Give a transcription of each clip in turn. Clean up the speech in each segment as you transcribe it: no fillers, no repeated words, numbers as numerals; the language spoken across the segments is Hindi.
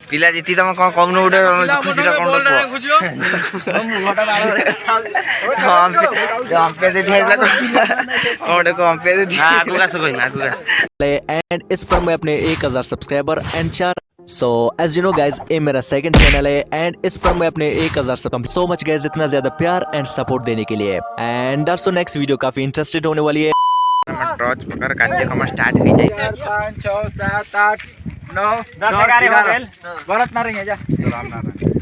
पिला जीती तुम कौन कौन उठे खुशी रा कौन एंड इस पर मैं अपने 1000 subscriber and 4 so as you know guys ये मेरा सेकंड चैनल है एंड इस पर मैं अपने 1000 सो मच गाइज इतना ज्यादा प्यार एंड सपोर्ट देने के लिए एंड ऑल्सो नेक्स्ट वीडियो काफी इंटरेस्टेड होने वाली है। टॉर्च पकड़ कार्यक्रम स्टार्ट हो जाए 4 5 6 7 8 9 10 11 भरत ना रहेंगे जा राम नारायण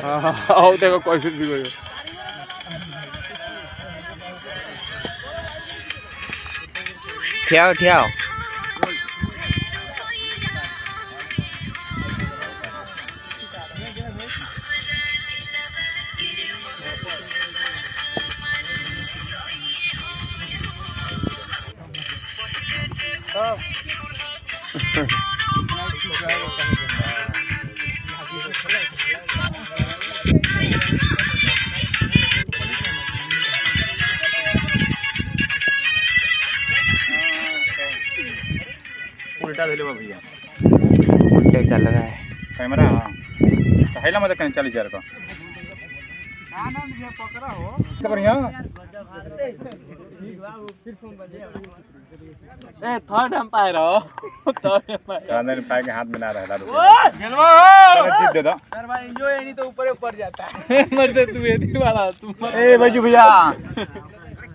आओ देखो क्वेश्चन भी कोई ठियाओ ठियाओ उल्टा धले भैया उल्टे चल रहा है कैमरा कहला मत कहीं चली जा रहा आनंद ये पकड़ा हो बढ़िया ए थर्ड एम्पायर हो थर्ड एम्पायर अंदर पाए के हाथ में ना रहा जीत दे दो सर भाई एंजॉय नहीं तो ऊपर ऊपर जाता है मरते तू एदी वाला तू ए बाजू भैया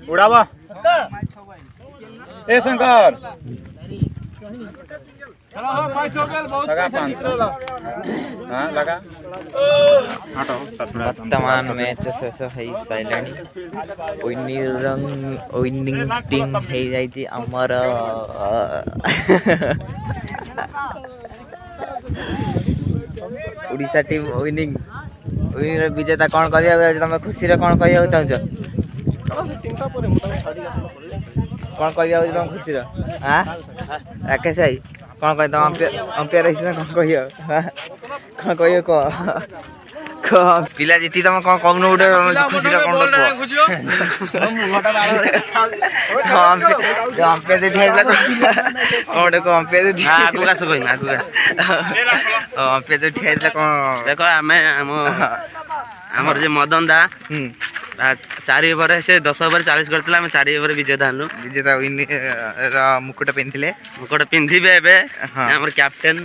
उड़ावा ए शंकर चलो हो पांच हो गल बहुत पैसा जीत रहा हां लगा हटो वर्तमान मैच से है साइलेंट विनिंग टीम है जाई हमर ओडिशा टीम विनिंग विजेता कौन कहया तुम खुशी रे कौन कहया चाहछ कौन कहया तुम खुशी रे हां राकेश भाई कौन कह तुम अंपायर कौन कह कह पिला जीती तुम कौन कौन उठे खुशी रा कौन अंपायर अंपायर देखो आमर जे मदन दा 4 ओवर से 10 ओवर 40 करथिला हम 4 ओवर विजेता हनु विजेता मुकुट पिंधिबे एबे हमर कैप्टन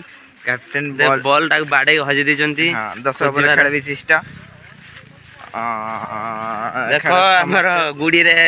बॉल टाक बाडे हजि दिजंती 10 ओवर खेल विशिष्ट देखो हमर गुडी रे